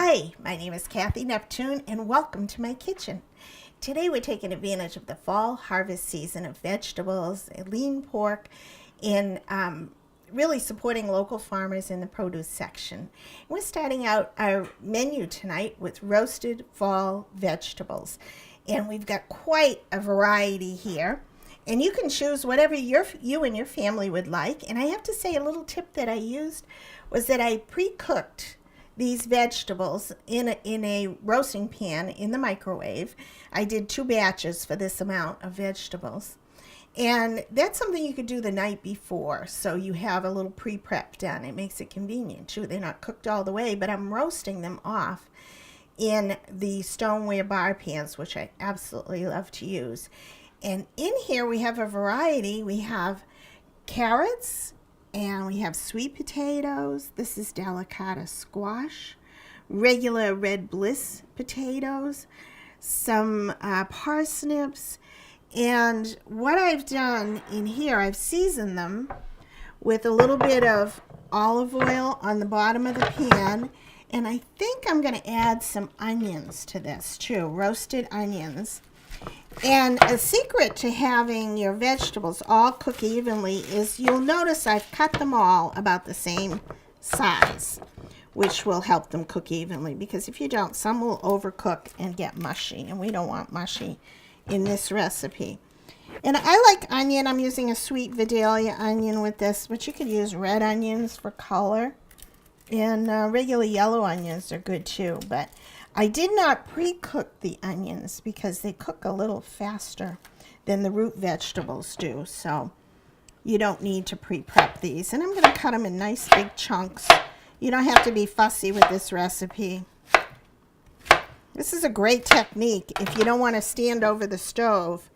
Hi, my name is Cathy Neptune and welcome to my kitchen. Today we're taking advantage of the fall harvest season of vegetables, lean pork, and really supporting local farmers in the produce section. We're starting out our menu tonight with roasted fall vegetables. And we've got quite a variety here. And you can choose whatever you and your family would like. And I have to say, a little tip that I used was that I pre-cooked these vegetables in a roasting pan in the microwave. I did 2 batches for this amount of vegetables. And that's something you could do the night before, so you have a little pre-prep done. It makes it convenient too. They're not cooked all the way, but I'm roasting them off in the stoneware bar pans, which I absolutely love to use. And in here we have a variety. We have carrots, and we have sweet potatoes. This is delicata squash, regular red bliss potatoes, some parsnips. And what I've done in here, I've seasoned them with a little bit of olive oil on the bottom of the pan. And I think I'm going to add some onions to this too, roasted onions. And a secret to having your vegetables all cook evenly is you'll notice I've cut them all about the same size, which will help them cook evenly, because if you don't, some will overcook and get mushy, and we don't want mushy in this recipe. And I like onion. I'm using a sweet Vidalia onion with this, but you could use red onions for color, and regular yellow onions are good too. But I did not pre-cook the onions because they cook a little faster than the root vegetables do, so you don't need to pre-prep these. And I'm going to cut them in nice big chunks. You don't have to be fussy with this recipe. This is a great technique if you don't want to stand over the stove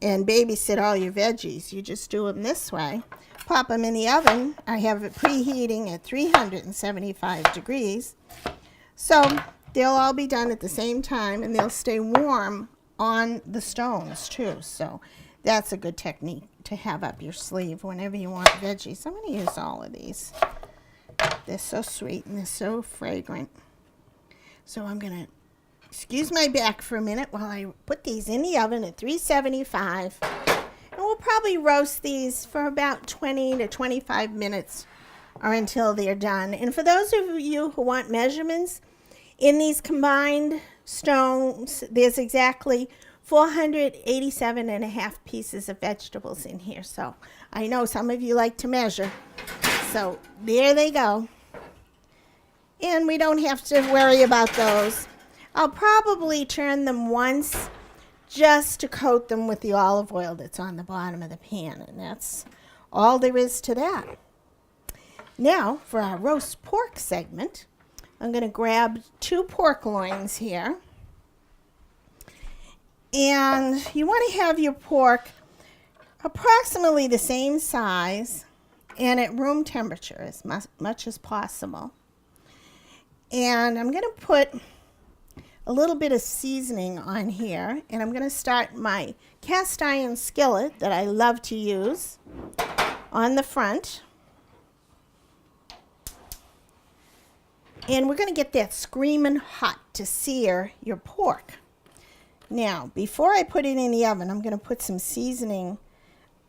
and babysit all your veggies. You just do them this way. Pop them in the oven. I have it preheating at 375 degrees. So they'll all be done at the same time, and they'll stay warm on the stones too. So that's a good technique to have up your sleeve whenever you want veggies. I'm going to use all of these. They're so sweet and they're so fragrant. So I'm going to excuse my back for a minute while I put these in the oven at 375. And we'll probably roast these for about 20 to 25 minutes or until they're done. And for those of you who want measurements, in these combined stones, there's exactly 487 and a half pieces of vegetables in here. So I know some of you like to measure. So there they go. And we don't have to worry about those. I'll probably turn them once just to coat them with the olive oil that's on the bottom of the pan. And that's all there is to that. Now for our roast pork segment, I'm going to grab 2 pork loins here. And you want to have your pork approximately the same size and at room temperature as much as possible. And I'm going to put a little bit of seasoning on here. And I'm going to start my cast iron skillet that I love to use on the front. And we're going to get that screaming hot to sear your pork. Now, before I put it in the oven, I'm going to put some seasoning,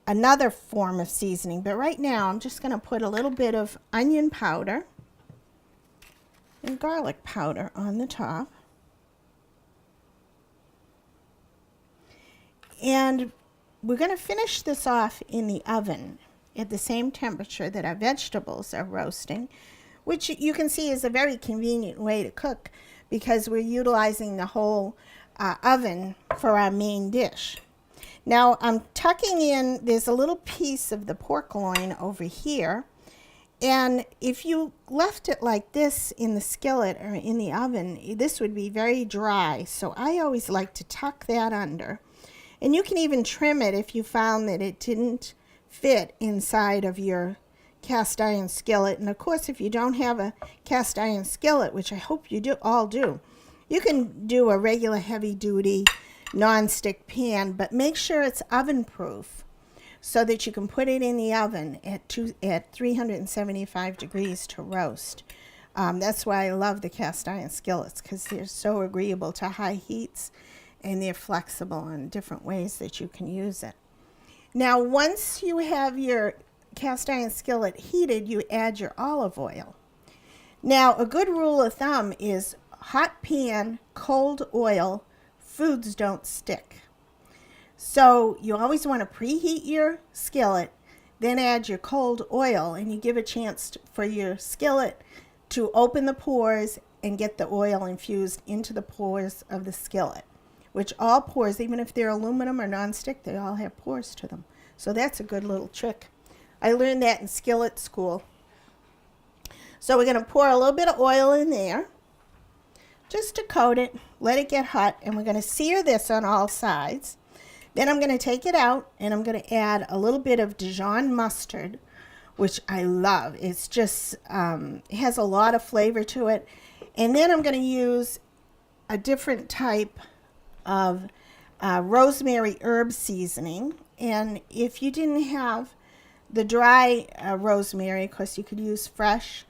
another form of seasoning. But right now, I'm just going to put a little bit of onion powder and garlic powder on the top. And we're going to finish this off in the oven at the same temperature that our vegetables are roasting, which you can see is a very convenient way to cook because we're utilizing the whole oven for our main dish. Now I'm tucking in, there's a little piece of the pork loin over here, and if you left it like this in the skillet or in the oven, this would be very dry. So I always like to tuck that under. And you can even trim it if you found that it didn't fit inside of your cast iron skillet. And of course, if you don't have a cast iron skillet, which I hope you all do, you can do a regular heavy duty non-stick pan, but make sure it's oven proof so that you can put it in the oven at 375 degrees to roast. That's why I love the cast iron skillets, because they're so agreeable to high heats and they're flexible in different ways that you can use it. Now, once you have your cast iron skillet heated, you add your olive oil. Now, a good rule of thumb is hot pan, cold oil, foods don't stick. So you always want to preheat your skillet, then add your cold oil, and you give a chance for your skillet to open the pores and get the oil infused into the pores of the skillet, which all pores, even if they're aluminum or nonstick, they all have pores to them. So that's a good little trick. I learned that in skillet school. So we're going to pour a little bit of oil in there just to coat it, let it get hot, and we're going to sear this on all sides. Then I'm going to take it out, and I'm going to add a little bit of Dijon mustard, which I love. It's just, it has a lot of flavor to it. And then I'm going to use a different type of rosemary herb seasoning. And if you didn't have the dry rosemary, of course, you could use fresh.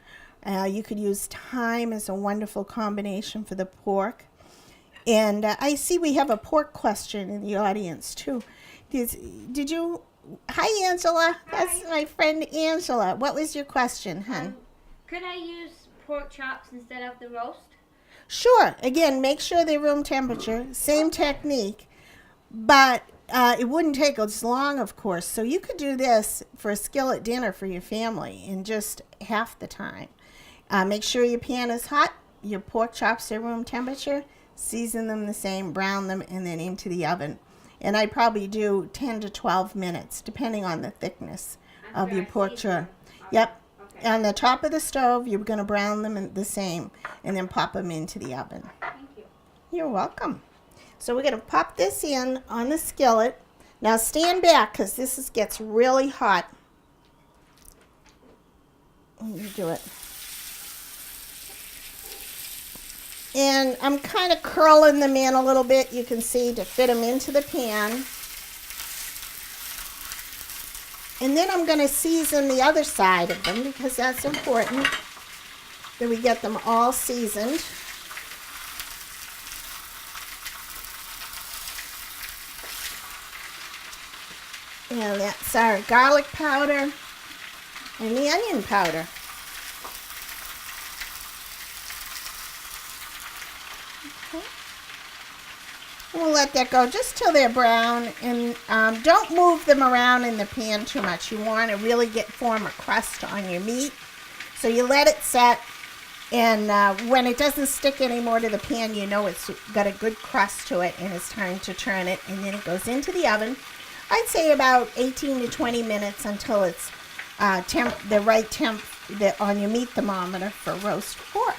You could use thyme as a wonderful combination for the pork. And I see we have a pork question in the audience, too. Did you... Hi, Angela. Hi. That's my friend Angela. What was your question, hon? Could I use pork chops instead of the roast? Sure. Again, make sure they're room temperature. Same technique. But it wouldn't take as long, of course. So you could do this for a skillet dinner for your family in just half the time. Make sure your pan is hot. Your pork chops are room temperature. Season them the same, brown them, and then into the oven. And I probably do 10 to 12 minutes, depending on the thickness of your pork chop. Yep. Okay. On the top of the stove, you're going to brown them the same, and then pop them into the oven. Thank you. You're welcome. So we're going to pop this in on the skillet. Now stand back, because this gets really hot. Let me do it. And I'm kind of curling them in a little bit, you can see, to fit them into the pan. And then I'm going to season the other side of them, because that's important that we get them all seasoned. And that's our garlic powder and the onion powder. We'll let that go just till they're brown, and don't move them around in the pan too much. You want to really form a crust on your meat. So you let it set, and when it doesn't stick anymore to the pan, you know it's got a good crust to it, and it's time to turn it, and then it goes into the oven. I'd say about 18 to 20 minutes until it's the right temp on your meat thermometer for roast pork.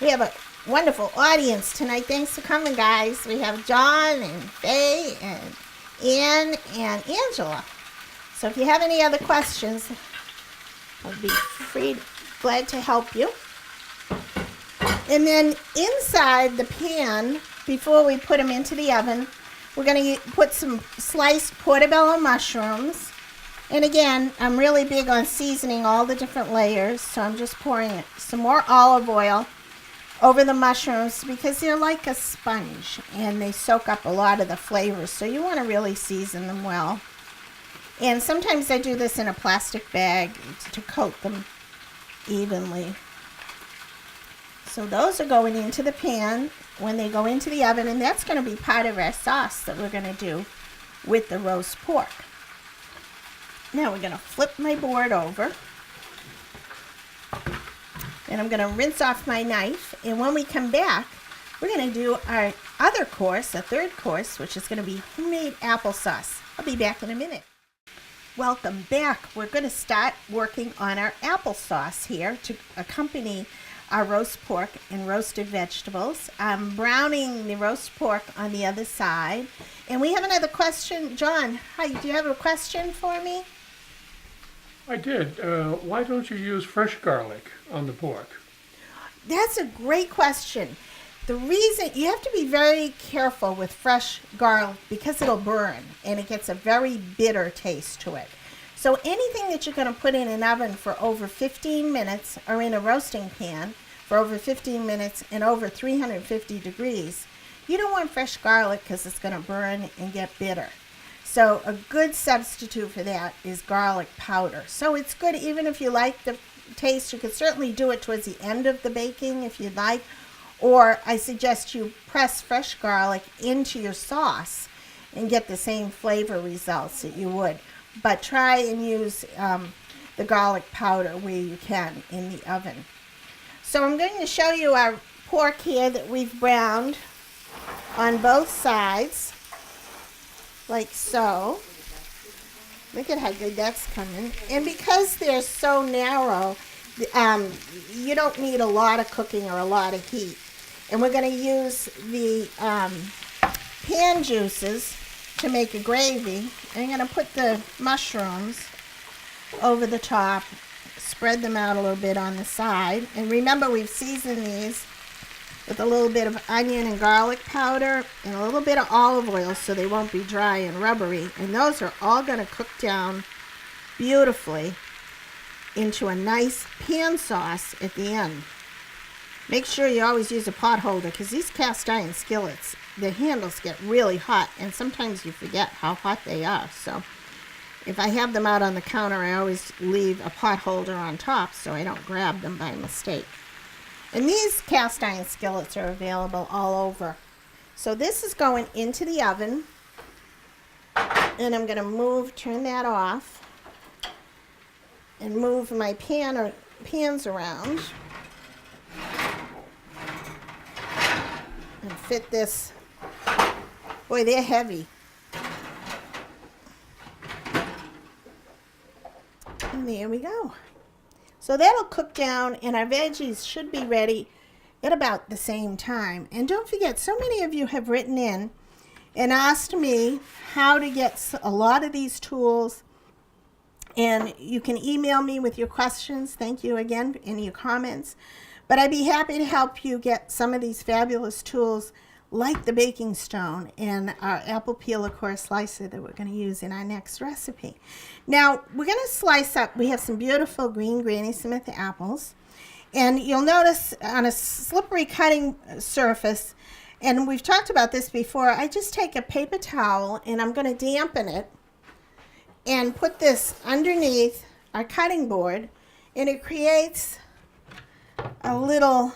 We have a wonderful audience tonight. Thanks for coming, guys. We have John and Faye and Ann and Angela. So if you have any other questions, I'll be glad to help you. And then inside the pan, before we put them into the oven, we're going to put some sliced portobello mushrooms. And again, I'm really big on seasoning all the different layers, so I'm just pouring some more olive oil over the mushrooms, because they're like a sponge and they soak up a lot of the flavors, so you want to really season them well. And sometimes I do this in a plastic bag to coat them evenly. So those are going into the pan when they go into the oven, and that's going to be part of our sauce that we're going to do with the roast pork. Now we're going to flip my board over. And I'm going to rinse off my knife. And when we come back, we're going to do our other course, a third course, which is going to be homemade applesauce. I'll be back in a minute. Welcome back. We're going to start working on our applesauce here to accompany our roast pork and roasted vegetables. I'm browning the roast pork on the other side. And we have another question. John, hi, do you have a question for me? I did. Why don't you use fresh garlic on the pork? That's a great question. The reason, you have to be very careful with fresh garlic because it'll burn and it gets a very bitter taste to it. So anything that you're going to put in an oven for over 15 minutes or in a roasting pan for over 15 minutes and over 350 degrees, you don't want fresh garlic because it's going to burn and get bitter. So a good substitute for that is garlic powder. So it's good even if you like the taste. You could certainly do it towards the end of the baking if you'd like. Or I suggest you press fresh garlic into your sauce and get the same flavor results that you would. But try and use the garlic powder where you can in the oven. So I'm going to show you our pork here that we've browned on both sides, like so. Look at how good that's coming. And because they're so narrow, you don't need a lot of cooking or a lot of heat. And we're going to use the pan juices to make a gravy. I'm going to put the mushrooms over the top, spread them out a little bit on the side. And remember, we've seasoned these with a little bit of onion and garlic powder and a little bit of olive oil so they won't be dry and rubbery. And those are all going to cook down beautifully into a nice pan sauce at the end. Make sure you always use a pot holder because these cast iron skillets, the handles get really hot and sometimes you forget how hot they are. So if I have them out on the counter, I always leave a pot holder on top so I don't grab them by mistake. And these cast iron skillets are available all over. So this is going into the oven. And I'm going to turn that off and move my pans around and fit this. Boy, they're heavy. And there we go. So that'll cook down and our veggies should be ready at about the same time. And don't forget, so many of you have written in and asked me how to get a lot of these tools. And you can email me with your questions. Thank you again for your comments. But I'd be happy to help you get some of these fabulous tools like the baking stone and our apple peeler core slicer that we're going to use in our next recipe. Now, we're going to slice up. We have some beautiful green Granny Smith apples. And you'll notice on a slippery cutting surface, and we've talked about this before, I just take a paper towel and I'm going to dampen it and put this underneath our cutting board, and it creates a little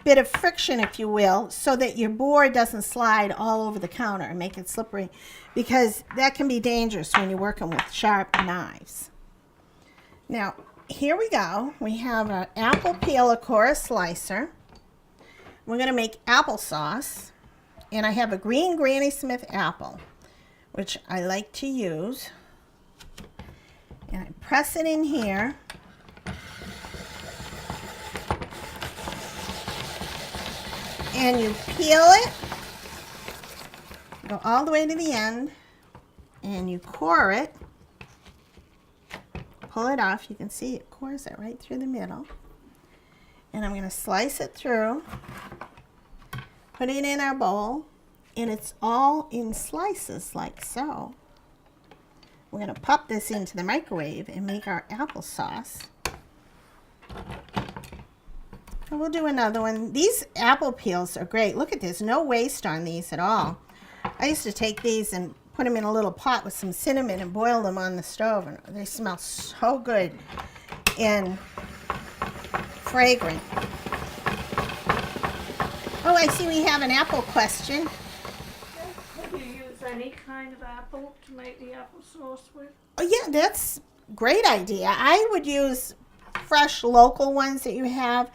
bit of friction, if you will, so that your board doesn't slide all over the counter and make it slippery, because that can be dangerous when you're working with sharp knives. Now, here we go. We have an apple peeler core slicer. We're going to make applesauce, and I have a green Granny Smith apple, which I like to use. And I press it in here. And you peel it, go all the way to the end, and you core it. Pull it off. You can see it cores it right through the middle. And I'm going to slice it through, put it in our bowl, and it's all in slices like so. We're going to pop this into the microwave and make our applesauce. And we'll do another one. These apple peels are great. Look at this, no waste on these at all. I used to take these and put them in a little pot with some cinnamon and boil them on the stove, and they smell so good and fragrant. Oh, I see we have an apple question. Could you use any kind of apple to make the applesauce with? Oh yeah, that's a great idea. I would use fresh local ones that you have.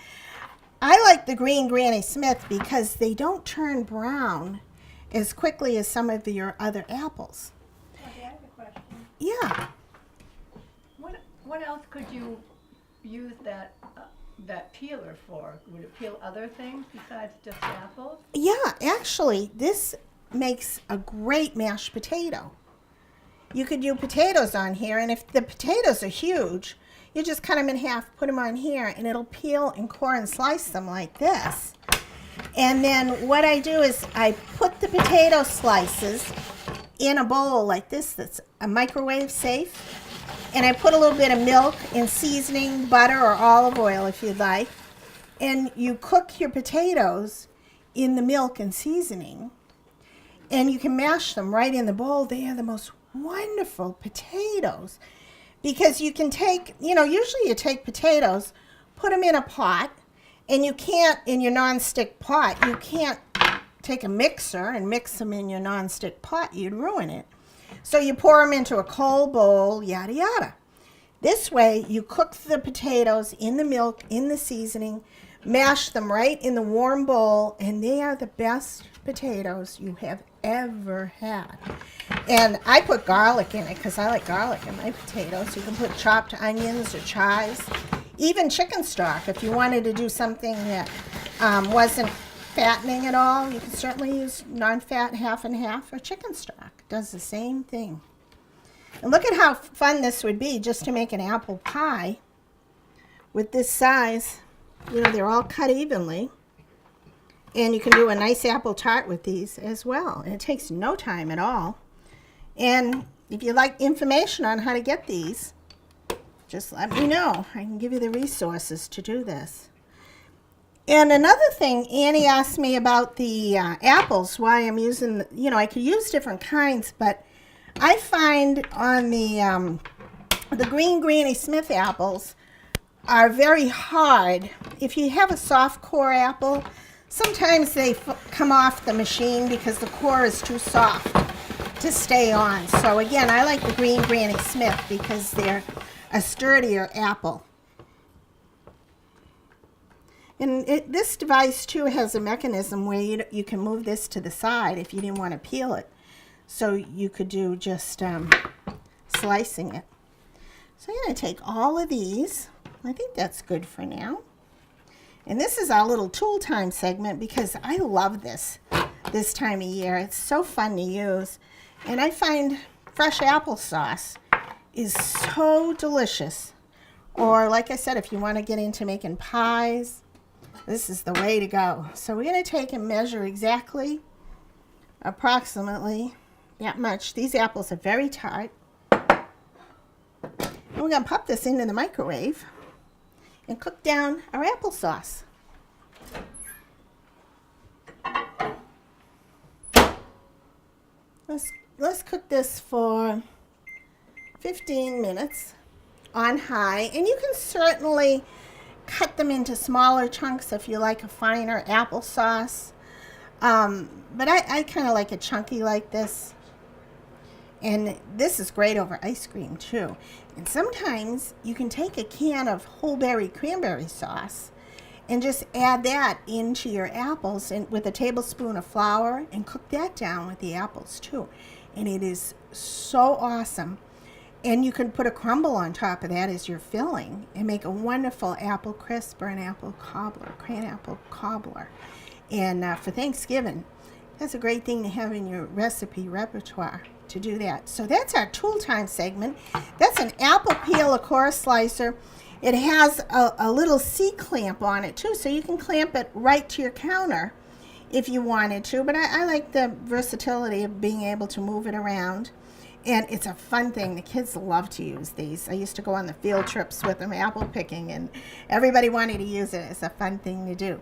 I like the green Granny Smith because they don't turn brown as quickly as some of your other apples. Okay, I have a question. Yeah. What else could you use that peeler for? Would it peel other things besides just apples? Yeah, actually, this makes a great mashed potato. You could do potatoes on here, and if the potatoes are huge, you just cut them in half, put them on here, and it'll peel and core and slice them like this. And then what I do is I put the potato slices in a bowl like this that's a microwave safe. And I put a little bit of milk and seasoning, butter or olive oil if you'd like. And you cook your potatoes in the milk and seasoning. And you can mash them right in the bowl. They are the most wonderful potatoes. Because you can take, usually you take potatoes, put them in a pot, and you can't, in your nonstick pot, you can't take a mixer and mix them in your nonstick pot. You'd ruin it. So you pour them into a cold bowl, yada, yada. This way, you cook the potatoes in the milk, in the seasoning, mash them right in the warm bowl, and they are the best potatoes you have ever had. And I put garlic in it because I like garlic in my potatoes. You can put chopped onions or chives, even chicken stock. If you wanted to do something that wasn't fattening at all, you can certainly use non-fat half and half or chicken stock. It does the same thing. And look at how fun this would be just to make an apple pie with this size. They're all cut evenly. And you can do a nice apple tart with these as well. And it takes no time at all. And if you'd like information on how to get these, just let me know. I can give you the resources to do this. And another thing, Annie asked me about the apples, why I'm using, I could use different kinds, but I find on the green Granny Smith apples are very hard. If you have a soft core apple, sometimes they come off the machine because the core is too soft to stay on. So again, I like the green Granny Smith because they're a sturdier apple. And this device too has a mechanism where you can move this to the side if you didn't want to peel it. So you could do just slicing it. So I'm going to take all of these. I think that's good for now. And this is our little tool time segment because I love this time of year. It's so fun to use. And I find fresh applesauce is so delicious. Or like I said, if you want to get into making pies, this is the way to go. So we're going to take and measure exactly, approximately that much. These apples are very tart. And we're going to pop this into the microwave and cook down our applesauce. Let's cook this for 15 minutes on high, and you can certainly cut them into smaller chunks if you like a finer applesauce. But I kind of like it chunky like this. And this is great over ice cream too. And sometimes you can take a can of whole berry cranberry sauce and just add that into your apples and with a tablespoon of flour and cook that down with the apples too. And it is so awesome. And you can put a crumble on top of that as your filling and make a wonderful apple crisp or an apple cobbler, cran apple cobbler. And for Thanksgiving, that's a great thing to have in your recipe repertoire to do that. So that's our tool time segment. That's an apple peel, a core slicer. It has a little C-clamp on it too, so you can clamp it right to your counter if you wanted to. But I like the versatility of being able to move it around. And it's a fun thing. The kids love to use these. I used to go on the field trips with them apple picking, and everybody wanted to use it. It's a fun thing to do.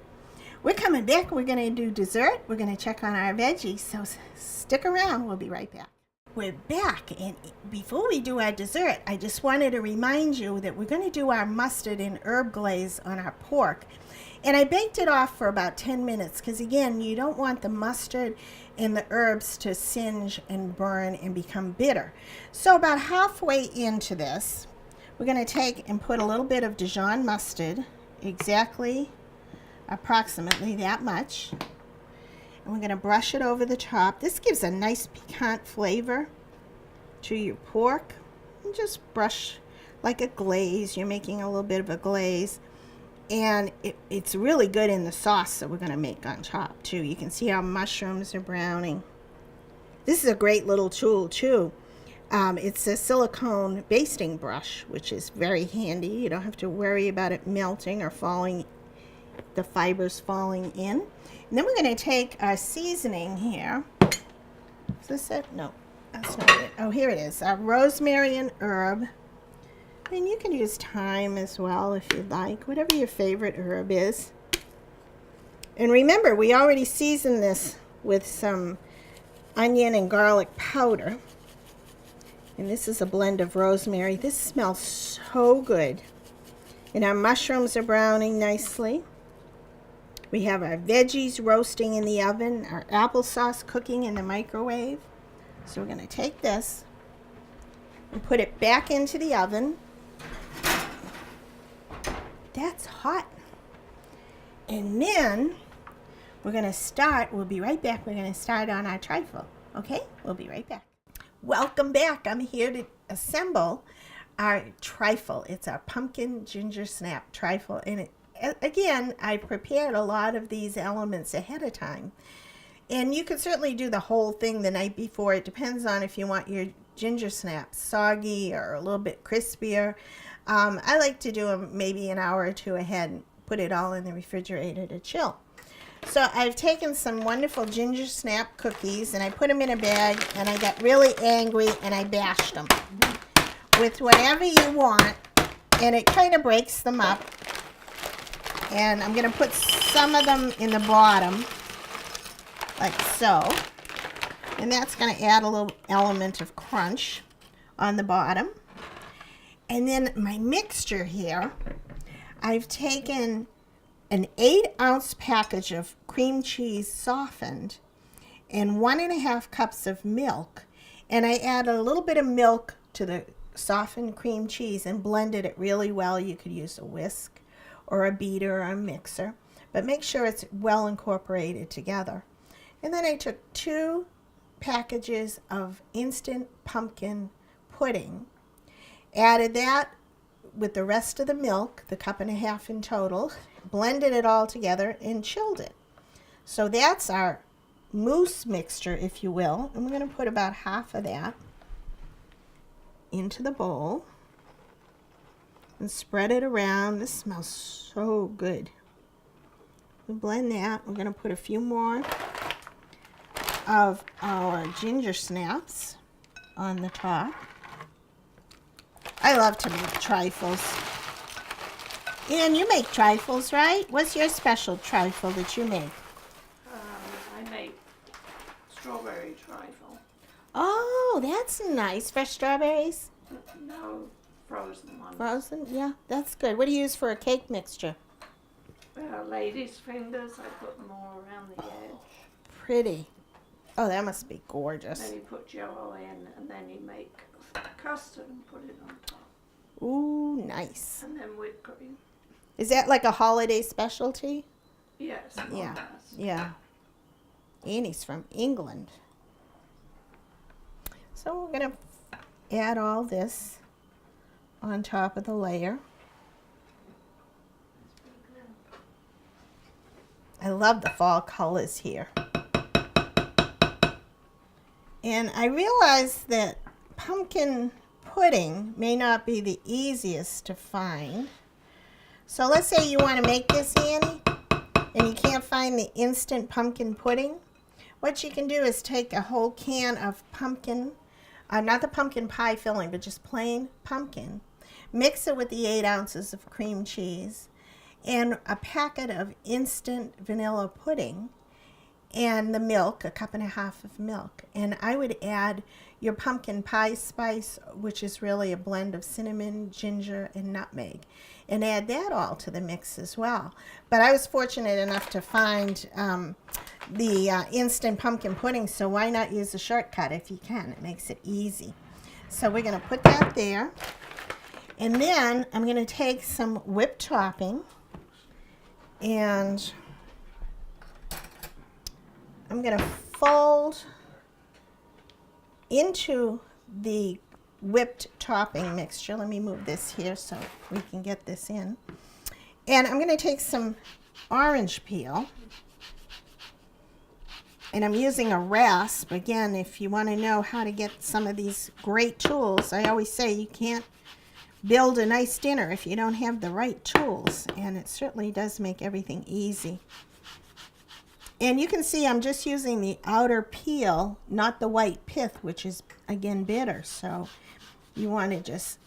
We're coming back. We're going to do dessert. We're going to check on our veggies, so stick around. We'll be right back. We're back, and before we do our dessert, I just wanted to remind you that we're going to do our mustard and herb glaze on our pork. And I baked it off for about 10 minutes because, again, you don't want the mustard and the herbs to singe and burn and become bitter. So about halfway into this, we're going to take and put a little bit of Dijon mustard, approximately that much. And we're going to brush it over the top. This gives a nice piquant flavor to your pork. And just brush like a glaze. You're making a little bit of a glaze. And it's really good in the sauce that we're going to make on top too. You can see how mushrooms are browning. This is a great little tool too. It's a silicone basting brush, which is very handy. You don't have to worry about it melting or falling, the fibers falling in. And then we're going to take our seasoning here. Is this it? No, that's not it. Oh, here it is. Our rosemary and herb And you can use thyme as well if you'd like, whatever your favorite herb is. And remember, we already seasoned this with some onion and garlic powder. And this is a blend of rosemary. This smells so good. And our mushrooms are browning nicely. We have our veggies roasting in the oven, our applesauce cooking in the microwave. So we're going to take this and put it back into the oven. That's hot. And then we're going to start, we'll be right back. We're going to start on our trifle. Okay? We'll be right back. Welcome back. I'm here to assemble our trifle. It's our pumpkin ginger snap trifle. And again, I prepared a lot of these elements ahead of time. And you can certainly do the whole thing the night before. It depends on if you want your ginger snaps soggy or a little bit crispier. I like to do them maybe an hour or two ahead and put it all in the refrigerator to chill. So I've taken some wonderful ginger snap cookies and I put them in a bag, and I got really angry and I bashed them with whatever you want, and it kind of breaks them up. And I'm going to put some of them in the bottom like so, and that's going to add a little element of crunch on the bottom. And then my mixture here, I've taken an 8-ounce package of cream cheese softened and 1.5 cups of milk, and I added a little bit of milk to the softened cream cheese and blended it really well. You could use a whisk or a beater or a mixer, but make sure it's well incorporated together. And then I took 2 packages of instant pumpkin pudding, added that with the rest of the milk, the 1.5 cups in total, blended it all together and chilled it. So that's our mousse mixture, if you will. And we're going to put about half of that into the bowl and spread it around. This smells so good. We blend that. We're going to put a few more of our ginger snaps on the top. I love to make trifles. And you make trifles, right? What's your special trifle that you make? I make strawberry trifle. Oh, that's nice. Fresh strawberries? No, frozen ones. Frozen? Yeah, that's good. What do you use for a cake mixture? Ladies' fingers, I put them all around the edge. Pretty. Oh, that must be gorgeous. Then you put jello in, and then you make custard and put it on top. Ooh, nice. And then whipped cream. Is that like a holiday specialty? Yes. Yeah. Yes. Yeah. Annie's from England. So we're going to add all this on top of the layer. I love the fall colors here. And I realize that pumpkin pudding may not be the easiest to find. So let's say you want to make this, Annie, and you can't find the instant pumpkin pudding. What you can do is take a whole can of pumpkin, not the pumpkin pie filling, but just plain pumpkin. Mix it with the 8 ounces of cream cheese and a packet of instant vanilla pudding and the milk, 1.5 cups of milk. And I would add your pumpkin pie spice, which is really a blend of cinnamon, ginger, and nutmeg, and add that all to the mix as well. But I was fortunate enough to find the instant pumpkin pudding, so why not use a shortcut if you can? It makes it easy. So we're going to put that there. And then I'm going to take some whipped topping, and I'm going to fold into the whipped topping mixture. Let me move this here so we can get this in. And I'm going to take some orange peel, and I'm using a rasp. Again, if you want to know how to get some of these great tools, I always say you can't build a nice dinner if you don't have the right tools, and it certainly does make everything easy. And you can see I'm just using the outer peel, not the white pith, which is, again, bitter. So you want to just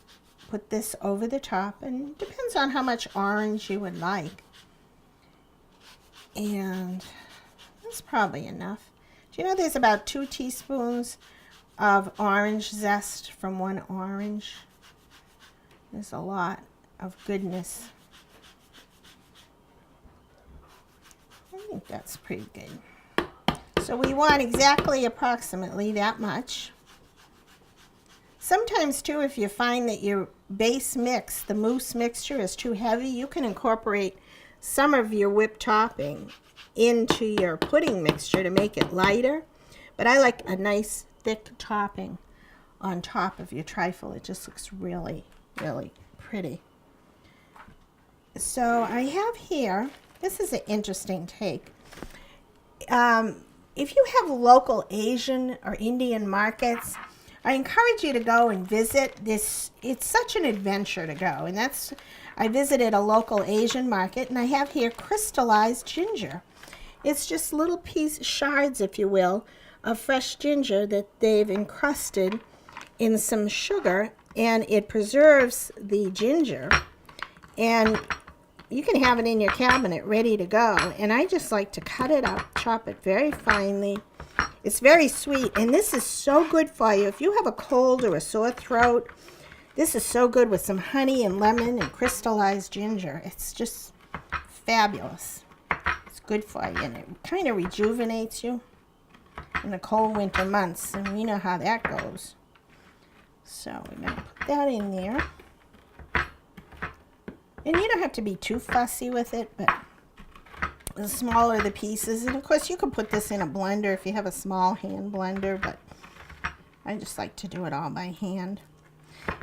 put this over the top, and depends on how much orange you would like. And that's probably enough. Do you know there's about 2 teaspoons of orange zest from one orange? There's a lot of goodness. I think that's pretty good. So we want exactly approximately that much. Sometimes too, if you find that your base mix, the mousse mixture, is too heavy, you can incorporate some of your whipped topping into your pudding mixture to make it lighter. But I like a nice thick topping on top of your trifle. It just looks really, really pretty. So I have here, this is an interesting take. If you have local Asian or Indian markets, I encourage you to go and visit this. It's such an adventure to go. And I visited a local Asian market, and I have here crystallized ginger. It's just little shards, if you will, of fresh ginger that they've encrusted in some sugar, and it preserves the ginger. And you can have it in your cabinet ready to go. And I just like to cut it up, chop it very finely. It's very sweet, and this is so good for you. If you have a cold or a sore throat, this is so good with some honey and lemon and crystallized ginger. It's just fabulous. It's good for you, and it kind of rejuvenates you in the cold winter months, and we know how that goes. So we're going to put that in there. And you don't have to be too fussy with it, but the smaller the pieces, and of course you can put this in a blender if you have a small hand blender, but I just like to do it all by hand.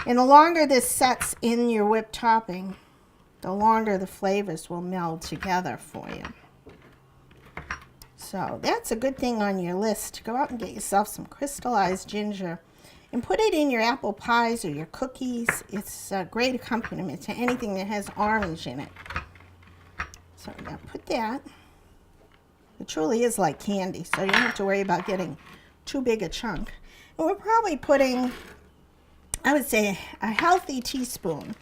And the longer this sets in your whipped topping, the longer the flavors will meld together for you. So that's a good thing on your list. Go out and get yourself some crystallized ginger and put it in your apple pies or your cookies. It's a great accompaniment to anything that has orange in it. So I'm going to put that. It truly is like candy, so you don't have to worry about getting too big a chunk. And we're probably putting, I would say, a healthy teaspoon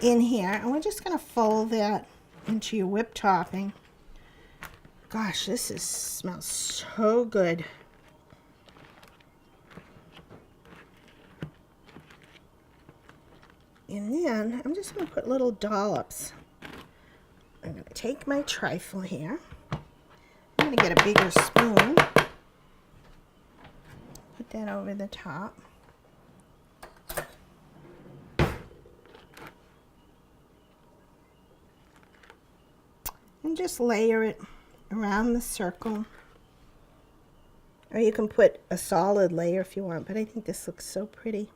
in here. And we're just going to fold that into your whipped topping. Gosh, this smells so good. And then I'm just going to put little dollops. I'm going to take my trifle here. I'm going to get a bigger spoon. Put that over the top. And just layer it around the circle. Or you can put a solid layer if you want, but I think this looks so pretty.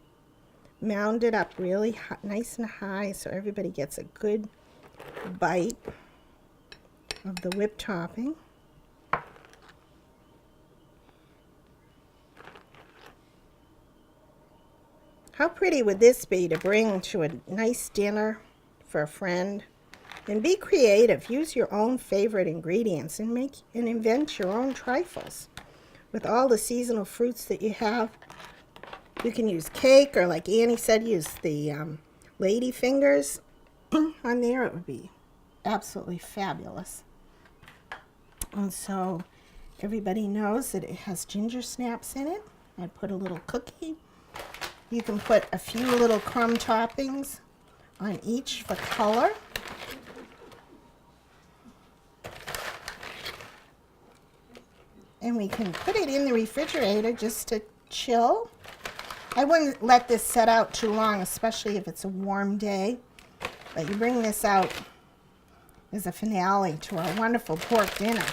Mound it up really nice and high so everybody gets a good bite of the whipped topping. How pretty would this be to bring to a nice dinner for a friend? And be creative. Use your own favorite ingredients and make and invent your own trifles with all the seasonal fruits that you have. You can use cake, or like Annie said, use the lady fingers on there. It would be absolutely fabulous. And so everybody knows that it has ginger snaps in it. I put a little cookie. You can put a few little crumb toppings on each for color. And we can put it in the refrigerator just to chill. I wouldn't let this set out too long, especially if it's a warm day. But you bring this out as a finale to our wonderful pork dinner.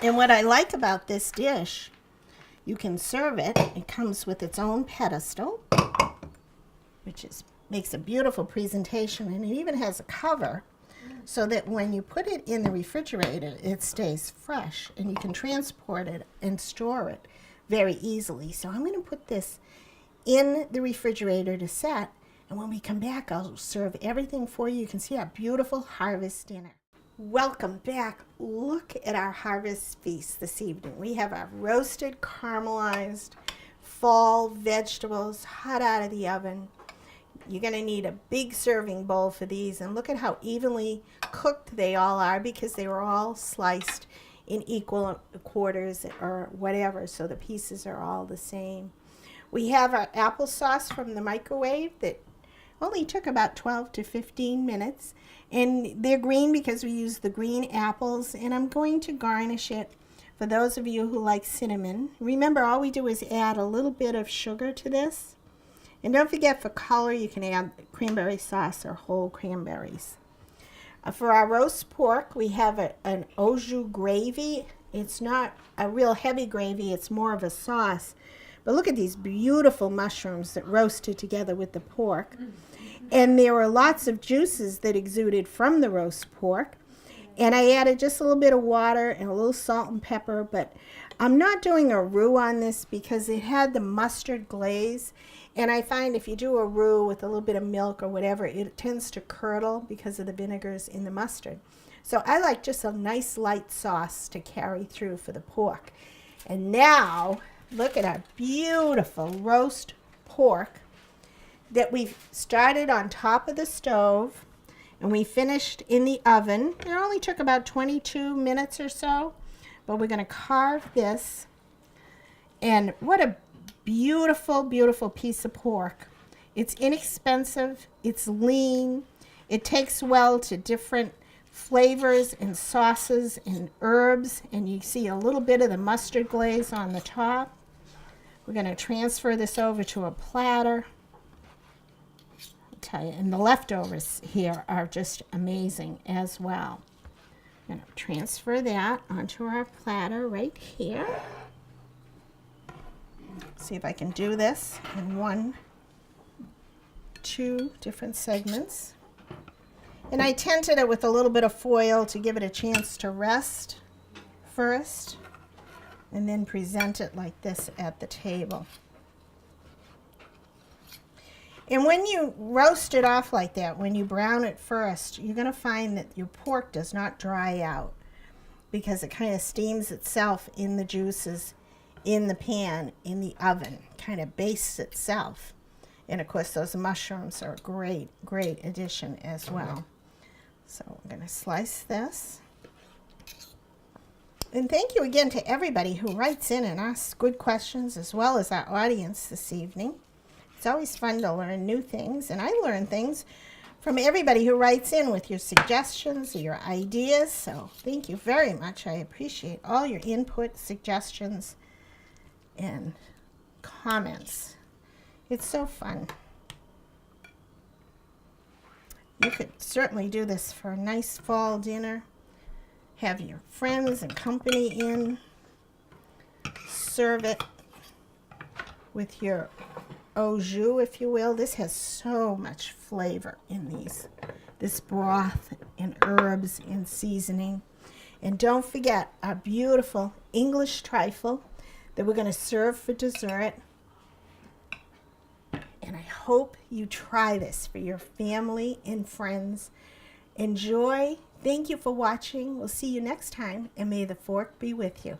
And what I like about this dish, you can serve it. It comes with its own pedestal, which makes a beautiful presentation. And it even has a cover so that when you put it in the refrigerator, it stays fresh. And you can transport it and store it very easily. So I'm going to put this in the refrigerator to set, and when we come back, I'll serve everything for you. You can see our beautiful harvest dinner. Welcome back. Look at our harvest feast this evening. We have our roasted, caramelized fall vegetables hot out of the oven. You're going to need a big serving bowl for these, and look at how evenly cooked they all are because they were all sliced in equal quarters or whatever, so the pieces are all the same. We have our applesauce from the microwave that only took about 12 to 15 minutes, and they're green because we use the green apples, and I'm going to garnish it for those of you who like cinnamon. Remember, all we do is add a little bit of sugar to this. And don't forget, for color, you can add cranberry sauce or whole cranberries. For our roast pork, we have an au jus gravy. It's not a real heavy gravy. It's more of a sauce. But look at these beautiful mushrooms that roasted together with the pork. And there were lots of juices that exuded from the roast pork. And I added just a little bit of water and a little salt and pepper. But I'm not doing a roux on this because it had the mustard glaze. And I find if you do a roux with a little bit of milk or whatever, it tends to curdle because of the vinegars in the mustard. So I like just a nice light sauce to carry through for the pork. And now, look at our beautiful roast pork that we've started on top of the stove and we finished in the oven. It only took about 22 minutes or so, but we're going to carve this. And what a beautiful, beautiful piece of pork. It's inexpensive, it's lean, it takes well to different flavors and sauces and herbs, and you see a little bit of the mustard glaze on the top. We're going to transfer this over to a platter. I'll tell you, and the leftovers here are just amazing as well. I'm going to transfer that onto our platter right here. See if I can do this in two different segments. And I tinted it with a little bit of foil to give it a chance to rest first, and then present it like this at the table. And when you roast it off like that, when you brown it first, you're going to find that your pork does not dry out because it kind of steams itself in the juices in the pan, in the oven, kind of bastes itself. And of course those mushrooms are a great, great addition as well. So I'm going to slice this. And thank you again to everybody who writes in and asks good questions, as well as our audience this evening. It's always fun to learn new things, and I learn things from everybody who writes in with your suggestions or your ideas. So thank you very much. I appreciate all your input, suggestions, and comments. It's so fun. You could certainly do this for a nice fall dinner. Have your friends and company in. Serve it with your au jus, if you will. This has so much flavor in this broth and herbs and seasoning. And don't forget our beautiful English trifle that we're going to serve for dessert. And I hope you try this for your family and friends. Enjoy. Thank you for watching. We'll see you next time, and may the fork be with you.